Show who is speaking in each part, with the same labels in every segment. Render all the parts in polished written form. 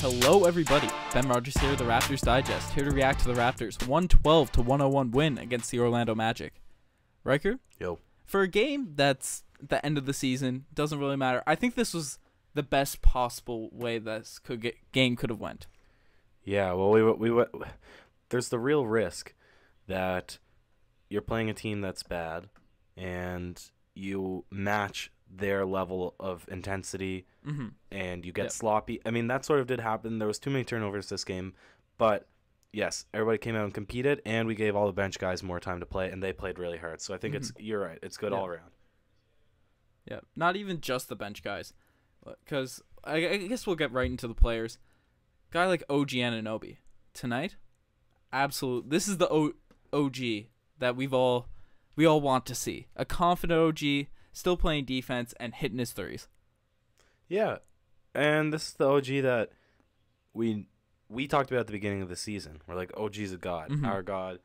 Speaker 1: Hello, everybody. Ben Rogers here, the Raptors Digest, here to react to the Raptors' 112-101 win against the Orlando Magic. Riker?
Speaker 2: Yo.
Speaker 1: For a game that's the end of the season, doesn't really matter. I think this was the best possible way this game could have went.
Speaker 2: Yeah, well, we there's the real risk that you're playing a team that's bad and you match their level of intensity and you get sloppy. I mean, that sort of did happen. There was too many turnovers this game, but yes, everybody came out and competed, and we gave all the bench guys more time to play, and they played really hard. So I think you're right. It's good all around.
Speaker 1: Yeah, not even just the bench guys, because I guess we'll get right into the players. Guy like OG Anunoby tonight, absolute. This is the OG that we all want to see. A confident OG, still playing defense and hitting his threes.
Speaker 2: Yeah, and this is the OG that we talked about at the beginning of the season. We're like, OG's a god, our god.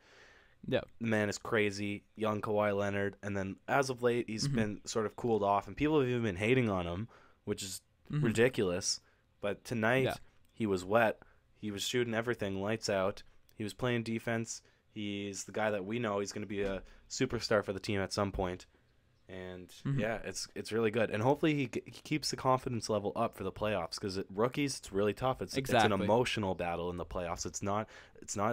Speaker 1: Yeah,
Speaker 2: the man is crazy, young Kawhi Leonard, and then as of late he's been sort of cooled off, and people have even been hating on him, which is ridiculous. But tonight he was wet. He was shooting everything, lights out. He was playing defense. He's the guy that we know he's going to be a superstar for the team at some point. And yeah, it's really good, and hopefully he keeps the confidence level up for the playoffs, because rookies, it's really tough. It's an emotional battle in the playoffs. It's not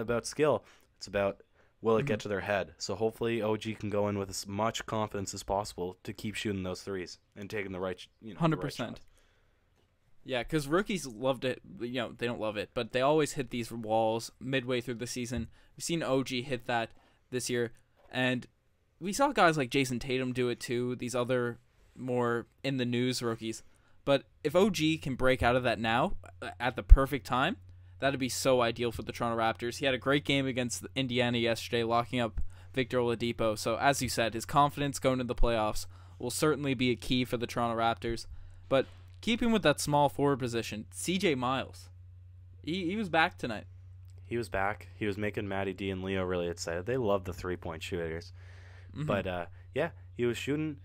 Speaker 2: about skill. It's about will it get to their head. So hopefully OG can go in with as much confidence as possible to keep shooting those threes and taking the right 100%.
Speaker 1: Yeah, because rookies loved it. They don't love it, but they always hit these walls midway through the season. We've seen OG hit that this year, and we saw guys like Jason Tatum do it too, these other more in the news rookies. But if OG can break out of that now at the perfect time, that'd be so ideal for the Toronto Raptors. He had a great game against Indiana yesterday, locking up Victor Oladipo. So as you said, his confidence going into the playoffs will certainly be a key for the Toronto Raptors. But keeping with that small forward position, CJ Miles, he was back tonight.
Speaker 2: He was back. He was making Matty D and Leo really excited. They love the 3-point shooters. But yeah, he was shooting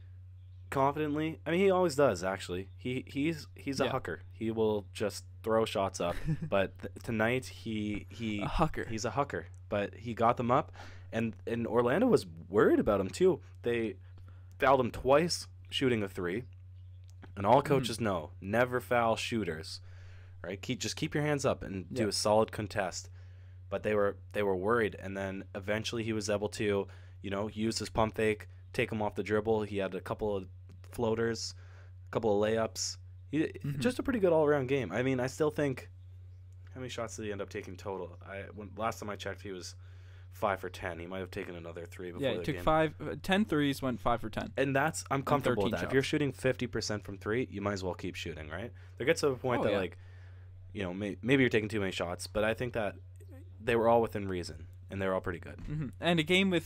Speaker 2: confidently. I mean, he always does, actually. He's a hooker. He will just throw shots up. But tonight he's a hooker. But he got them up, and Orlando was worried about him too. They fouled him twice shooting a three, and all coaches know never foul shooters, right? Just keep your hands up and do a solid contest. But they were worried, and then eventually he was able to use his pump fake, take him off the dribble. He had a couple of floaters, a couple of layups. Just a pretty good all-around game. I mean, I still think, how many shots did he end up taking total? Last time I checked, he was 5 for 10. He might have taken another three before the game.
Speaker 1: Yeah, he took 10 threes, went 5 for 10.
Speaker 2: And I'm comfortable with that. If you're shooting 50% from three, you might as well keep shooting, right? There gets to a point that, maybe you're taking too many shots, but I think that they were all within reason, and they were all pretty good.
Speaker 1: And a game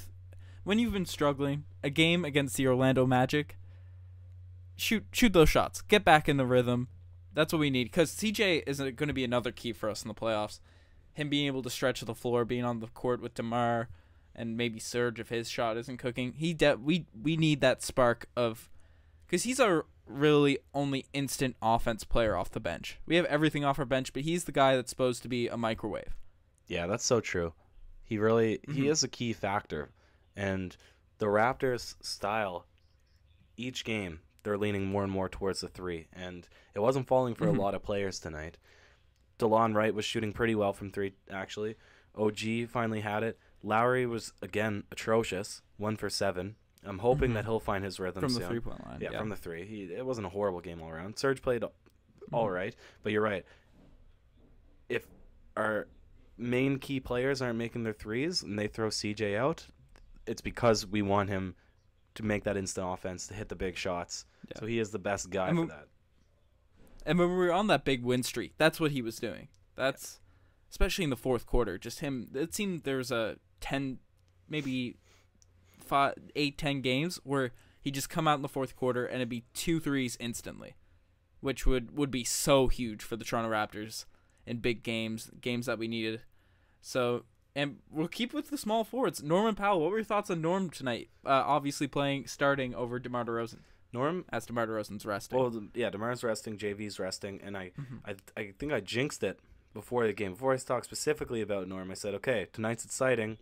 Speaker 1: when you've been struggling, a game against the Orlando Magic, shoot those shots. Get back in the rhythm. That's what we need, because CJ is going to be another key for us in the playoffs. Him being able to stretch the floor, being on the court with DeMar, and maybe Serge if his shot isn't cooking. We need that spark of, because he's our really only instant offense player off the bench. We have everything off our bench, but he's the guy that's supposed to be a microwave.
Speaker 2: Yeah, that's so true. He really he is a key factor. And the Raptors' style, each game, they're leaning more and more towards the three. And it wasn't falling for a lot of players tonight. DeLon Wright was shooting pretty well from three, actually. OG finally had it. Lowry was, again, atrocious, 1 for 7. I'm hoping that he'll find his rhythm soon.
Speaker 1: From the 3-point line.
Speaker 2: Yeah, from the three. It wasn't a horrible game all around. Serge played all right, but you're right. If our main key players aren't making their threes and they throw CJ out, it's because we want him to make that instant offense, to hit the big shots. Yeah. So he is the best guy for that.
Speaker 1: And when we were on that big win streak, that's what he was doing. That's especially in the fourth quarter. Just him. It seemed there was a 10, maybe 8, 10 games where he just come out in the fourth quarter and it'd be 2 threes instantly, which would be so huge for the Toronto Raptors in big games that we needed. So. And we'll keep with the small forwards. Norman Powell, what were your thoughts on Norm tonight? Obviously starting over DeMar DeRozan.
Speaker 2: Norm.
Speaker 1: as DeMar DeRozan's resting.
Speaker 2: Well, yeah, DeMar's resting, JV's resting, and I think I jinxed it before the game. Before I talked specifically about Norm, I said, okay, tonight's exciting.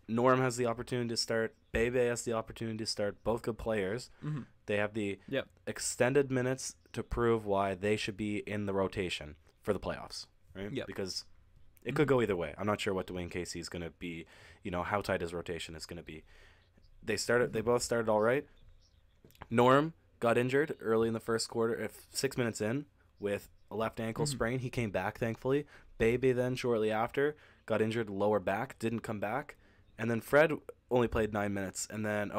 Speaker 2: Norm has the opportunity to start. Bebe has the opportunity to start. Both good players.
Speaker 1: Mm-hmm.
Speaker 2: They have the
Speaker 1: Yep.
Speaker 2: extended minutes to prove why they should be in the rotation for the playoffs, right?
Speaker 1: Yep.
Speaker 2: Because it could go either way. I'm not sure what Dwayne Casey is going to be, how tight his rotation is going to be. They both started all right. Norm got injured early in the first quarter, 6 minutes in, with a left ankle sprain. He came back, thankfully. Bebe then, shortly after, got injured lower back, didn't come back. And then Fred only played 9 minutes. And then,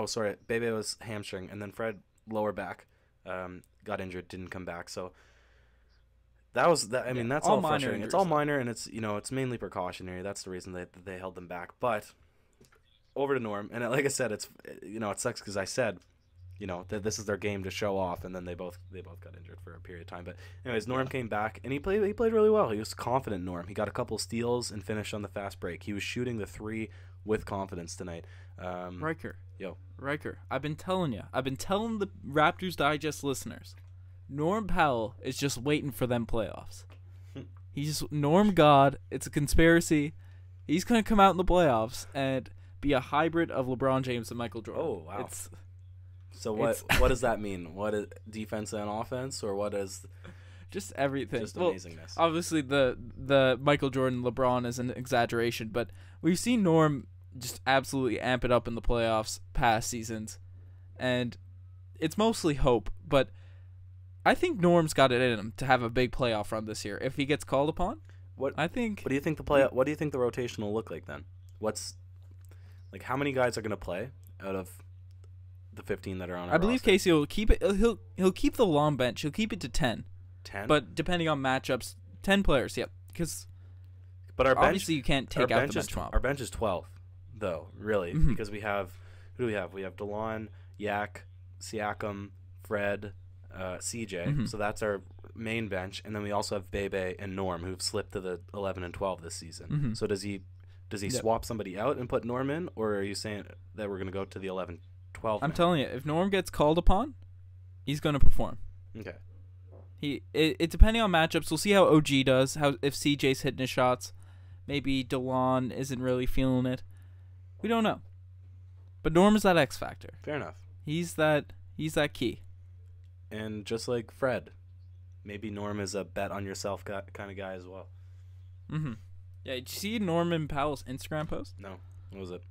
Speaker 2: Bebe was hamstring. And then Fred, lower back, got injured, didn't come back. So that was that. I mean, that's all frustrating. It's all minor, and it's mainly precautionary. That's the reason they held them back. But over to Norm, and like I said, it sucks because I said, that this is their game to show off, and then they both got injured for a period of time. But anyways, Norm came back, and he played really well. He was confident. Norm, he got a couple steals and finished on the fast break. He was shooting the three with confidence tonight.
Speaker 1: Riker.
Speaker 2: Yo.
Speaker 1: Riker, I've been telling the Raptors Digest listeners, Norm Powell is just waiting for them playoffs. He's Norm God. It's a conspiracy. He's going to come out in the playoffs and be a hybrid of LeBron James and Michael Jordan.
Speaker 2: Oh, wow. So what does that mean? What is defense and offense, or what is
Speaker 1: just everything?
Speaker 2: Just amazingness.
Speaker 1: Obviously, the Michael Jordan LeBron is an exaggeration, but we've seen Norm just absolutely amp it up in the playoffs past seasons, and it's mostly hope. But I think Norm's got it in him to have a big playoff run this year if he gets called upon.
Speaker 2: What do you think the rotation will look like then? How many guys are going to play out of the 15 that are on our
Speaker 1: I believe
Speaker 2: roster?
Speaker 1: Casey will keep it. He'll keep the long bench. He'll keep it to 10.
Speaker 2: 10?
Speaker 1: But depending on matchups, 10 players, yep. But obviously you can't take out the bench mob.
Speaker 2: Our bench is 12, though, really, because we have – who do we have? We have DeLon, Yak, Siakam, Fred, CJ. So that's our main bench. And then we also have Bebe and Norm, who've slipped to the 11 and 12 this season. So does he swap somebody out and put Norm in, or are you saying that we're going to go to the 11-12?
Speaker 1: I'm telling you, if Norm gets called upon, he's going to perform.
Speaker 2: Okay.
Speaker 1: It depending on matchups. We'll see how OG does. If CJ's hitting his shots, maybe DeLon isn't really feeling it. We don't know. But Norm is that X factor.
Speaker 2: Fair enough.
Speaker 1: He's that key.
Speaker 2: And just like Fred, maybe Norm is a bet on yourself kind of guy as well.
Speaker 1: Yeah. Did you see Norman Powell's Instagram post?
Speaker 2: No. What was it?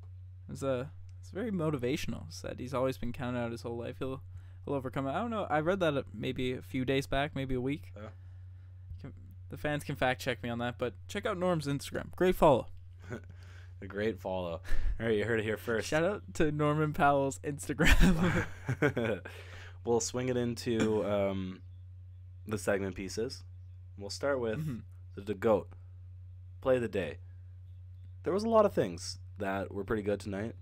Speaker 1: It's very motivational. Said he's always been counted out his whole life. He'll overcome it. I don't know. I read that maybe a few days back, maybe a week. The fans can fact check me on that, but check out Norm's Instagram. Great follow.
Speaker 2: A great follow. All right, you heard it here first.
Speaker 1: Shout out to Norman Powell's Instagram.
Speaker 2: We'll swing it into the segment pieces. We'll start with the GOAT. Play of the day. There was a lot of things that were pretty good tonight.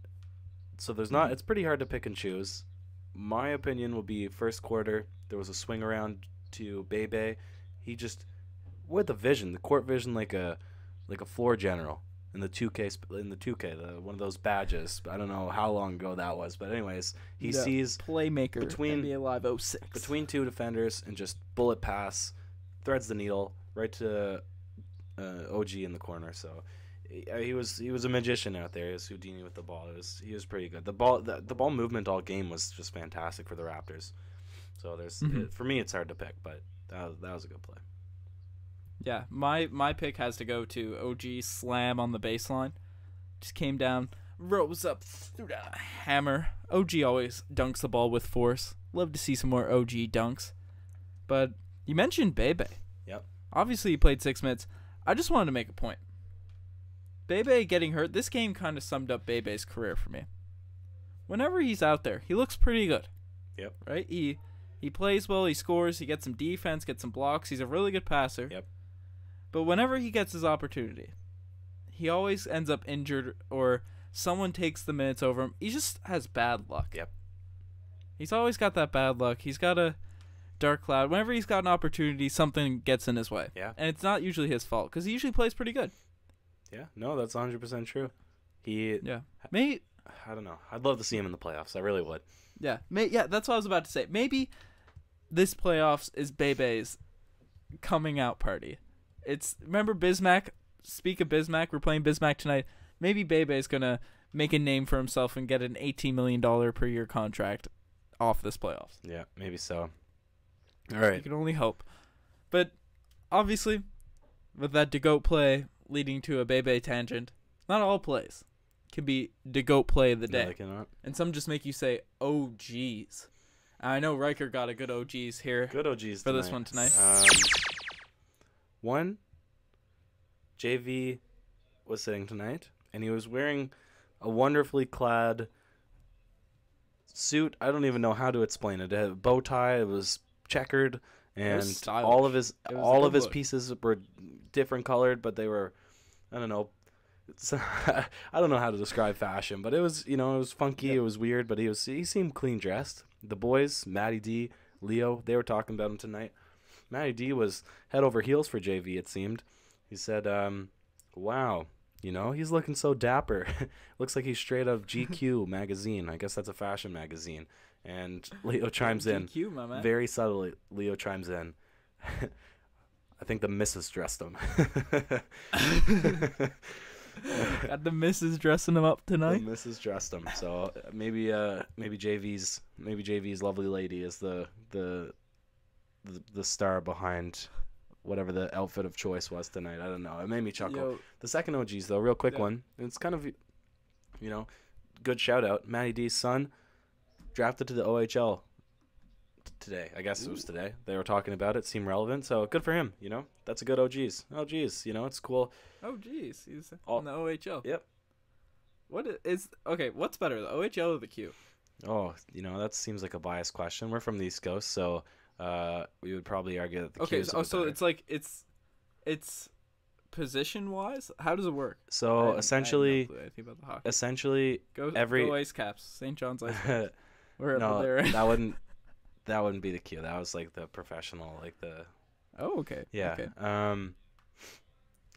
Speaker 2: So it's pretty hard to pick and choose. My opinion will be first quarter. There was a swing around to Bebe. He just with the vision, the court vision, like a floor general in the 2K, one of those badges. I don't know how long ago that was, but anyways, he sees
Speaker 1: playmaker between NBA Live 06
Speaker 2: between two defenders and just bullet pass, threads the needle right to OG in the corner. So. He was a magician out there. He was Houdini with the ball. He was pretty good. The ball movement all game was just fantastic for the Raptors. So for me it's hard to pick, but that was a good play.
Speaker 1: Yeah, my pick has to go to OG slam on the baseline. Just came down, rose up, threw down a hammer. OG always dunks the ball with force. Love to see some more OG dunks. But you mentioned Bebe.
Speaker 2: Yep.
Speaker 1: Obviously he played 6 minutes. I just wanted to make a point. Bebe getting hurt, this game kind of summed up Bebe's career for me. Whenever he's out there, he looks pretty good.
Speaker 2: Yep.
Speaker 1: Right? He plays well, he scores, he gets some defense, gets some blocks. He's a really good passer.
Speaker 2: Yep.
Speaker 1: But whenever he gets his opportunity, he always ends up injured or someone takes the minutes over him. He just has bad luck.
Speaker 2: Yep.
Speaker 1: He's always got that bad luck. He's got a dark cloud. Whenever he's got an opportunity, something gets in his way.
Speaker 2: Yeah.
Speaker 1: And it's not usually his fault because he usually plays pretty good.
Speaker 2: Yeah, no, that's 100% true. I don't know. I'd love to see him in the playoffs. I really would.
Speaker 1: Yeah, that's what I was about to say. Maybe this playoffs is Bebe's coming out party. Remember Bismack? Speak of Bismack, we're playing Bismack tonight. Maybe Bebe's gonna make a name for himself and get an $18 million per year contract off this playoffs.
Speaker 2: Yeah, maybe so. All right.
Speaker 1: You can only hope. But obviously, with that DeGoat play leading to a Bebe tangent, not all plays can be DeGoat play of the day.
Speaker 2: No, they cannot.
Speaker 1: And some just make you say, oh, geez. I know Ryker got a good OGs here.
Speaker 2: Good OGs
Speaker 1: for
Speaker 2: tonight.
Speaker 1: this one tonight.
Speaker 2: One, JV was sitting tonight, and he was wearing a wonderfully clad suit. I don't even know how to explain it. It had a bow tie. It was checkered, and all of his pieces were different colored, but they were, I don't know. I don't know how to describe fashion, but it was, it was funky. Yep. It was weird, but he seemed clean dressed. The boys, Matty D, Leo, they were talking about him tonight. Matty D was head over heels for JV, it seemed. He said, wow, he's looking so dapper. Looks like he's straight out of GQ magazine. I guess that's a fashion magazine. And Leo chimes in.
Speaker 1: GQ, my man.
Speaker 2: Very subtly, Leo chimes in. I think the missus dressed him.
Speaker 1: Got the missus dressing him up tonight.
Speaker 2: The missus dressed him. So maybe JV's lovely lady is the star behind whatever the outfit of choice was tonight. I don't know. It made me chuckle.
Speaker 1: Yo.
Speaker 2: The second OGs though, real quick one. It's kind of, good shout out. Matty D's son drafted to the OHL today. I guess it was today. They were talking about it. Seemed relevant. So good for him. That's a good OGs. OGs. It's cool.
Speaker 1: Oh geez, he's on the OHL.
Speaker 2: Yep.
Speaker 1: What's better, the OHL or the Q?
Speaker 2: Oh, that seems like a biased question. We're from the East Coast, so we would probably argue that the Q is
Speaker 1: so it's like it's position wise. How does it work?
Speaker 2: So essentially,
Speaker 1: I have no clue about the hockey. Go Ice Caps, St. John's Ice Caps.
Speaker 2: No, that wouldn't be the Q. That was like the professional, like the.
Speaker 1: Oh, okay.
Speaker 2: Yeah.
Speaker 1: Okay.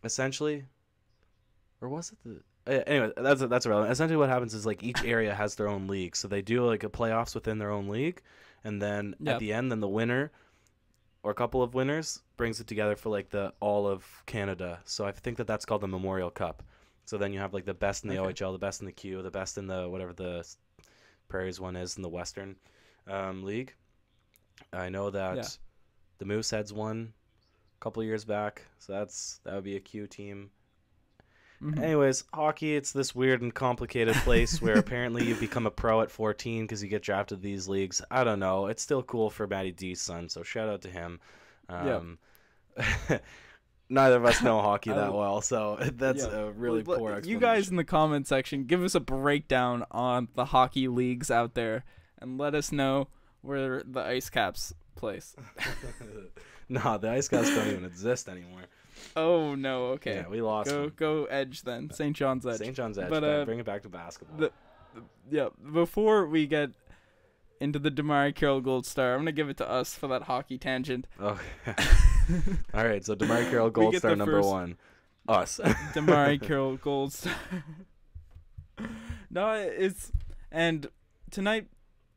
Speaker 2: Essentially, or was it the? Anyway, that's irrelevant. Essentially, what happens is like each area has their own league, so they do like a playoffs within their own league, and then at the end, then the winner, or a couple of winners, brings it together for like the all of Canada. So I think that's called the Memorial Cup. So then you have like the best in the OHL, the best in the Q, the best in the whatever the Prairies one is in the Western League. I know that the Mooseheads won a couple of years back, so that would be a Q team. Mm-hmm. Anyways, hockey, it's this weird and complicated place where apparently you become a pro at 14 because you get drafted to these leagues. I don't know. It's still cool for Matty D's son, so shout out to him. Neither of us know hockey that well, so that's a really poor explanation.
Speaker 1: You guys in the comment section, give us a breakdown on the hockey leagues out there, and let us know where the Ice Caps place.
Speaker 2: No, the Ice Caps don't even exist anymore.
Speaker 1: Oh no! Okay.
Speaker 2: Yeah, we lost.
Speaker 1: Go Edge then. St. John's Edge.
Speaker 2: St. John's Edge.
Speaker 1: But
Speaker 2: bring it back to basketball.
Speaker 1: Before we get into the Damari Carroll Gold Star, I'm gonna give it to us for that hockey tangent.
Speaker 2: Oh. All right. So Damari Carroll Gold Star number one. Us.
Speaker 1: Damari Carroll Gold Star. And tonight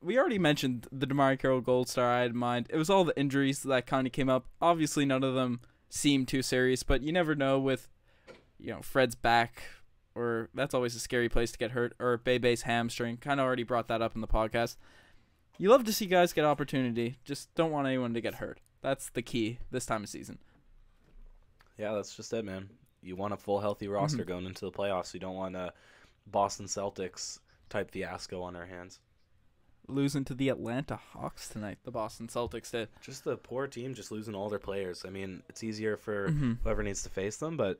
Speaker 1: we already mentioned the Damari Carroll Gold Star I had in mind. It was all the injuries that kind of came up. Obviously, none of them seem too serious, but you never know with, Fred's back, or that's always a scary place to get hurt, or Bebe's hamstring. Kind of already brought that up in the podcast. You love to see guys get opportunity. Just don't want anyone to get hurt. That's the key this time of season.
Speaker 2: Yeah, that's just it, man. You want a full healthy roster going into the playoffs. You don't want a Boston Celtics type fiasco on our hands.
Speaker 1: Losing to the Atlanta Hawks tonight, the Boston Celtics did.
Speaker 2: Just the poor team just losing all their players. I mean, it's easier for whoever needs to face them, but,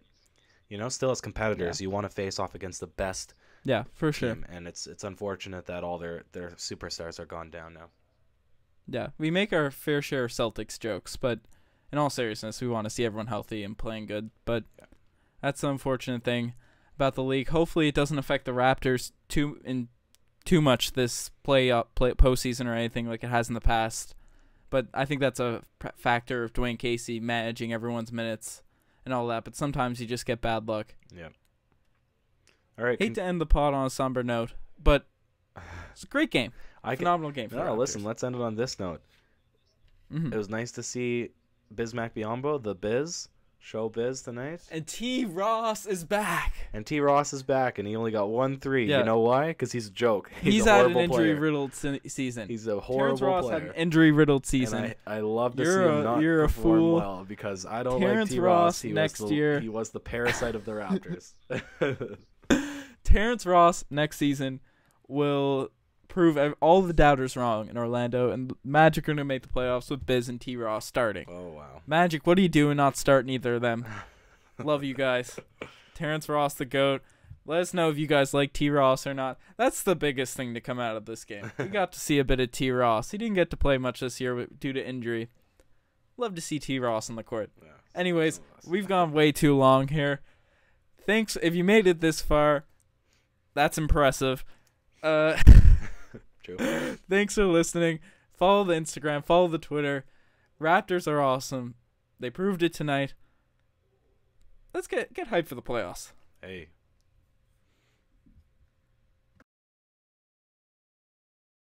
Speaker 2: still as competitors, you want to face off against the best
Speaker 1: for
Speaker 2: team,
Speaker 1: sure.
Speaker 2: And it's unfortunate that all their superstars are gone down now.
Speaker 1: Yeah, we make our fair share of Celtics jokes, but in all seriousness, we want to see everyone healthy and playing good. But that's the unfortunate thing about the league. Hopefully it doesn't affect the Raptors too much this postseason or anything like it has in the past. But I think that's a factor of Dwayne Casey managing everyone's minutes and all that. But sometimes you just get bad luck.
Speaker 2: Yeah. All right.
Speaker 1: Hate to end the pod on a somber note, but it's a great game. Phenomenal game for the
Speaker 2: No,
Speaker 1: Raptors.
Speaker 2: listen, let's end it on this note.
Speaker 1: Mhm.
Speaker 2: It was nice to see Bismack Biyombo, the Biz, show Biz tonight.
Speaker 1: And T. Ross is back.
Speaker 2: And T. Ross is back, and he only got 1 3.
Speaker 1: Yeah.
Speaker 2: You know why? Because he's a joke.
Speaker 1: He's
Speaker 2: a
Speaker 1: had
Speaker 2: horrible
Speaker 1: an
Speaker 2: player.
Speaker 1: injury-riddled season.
Speaker 2: He's a
Speaker 1: Terrence
Speaker 2: horrible
Speaker 1: Ross
Speaker 2: player.
Speaker 1: had an injury-riddled season.
Speaker 2: And I love to
Speaker 1: You're
Speaker 2: see him
Speaker 1: a-
Speaker 2: not
Speaker 1: you're a
Speaker 2: perform
Speaker 1: fool.
Speaker 2: well because I don't
Speaker 1: Terrence
Speaker 2: like T.
Speaker 1: Ross
Speaker 2: Ross.
Speaker 1: next year.
Speaker 2: He was the parasite of the Raptors.
Speaker 1: Terrence Ross next season will prove all the doubters wrong in Orlando, and Magic are going to make the playoffs with Biz and T. Ross starting.
Speaker 2: Oh, wow.
Speaker 1: Magic, what are you doing not starting either of them? Love you guys. Terrence Ross, the GOAT. Let us know if you guys like T. Ross or not. That's the biggest thing to come out of this game. We got to see a bit of T. Ross. He didn't get to play much this year due to injury. Love to see T. Ross on the court.
Speaker 2: Yeah.
Speaker 1: Anyways, we've gone way too long here. Thanks. If you made it this far, that's impressive.
Speaker 2: True.
Speaker 1: Thanks for listening. Follow the Instagram. Follow the Twitter. Raptors are awesome. They proved it tonight. Let's get hyped for the playoffs.
Speaker 2: Hey.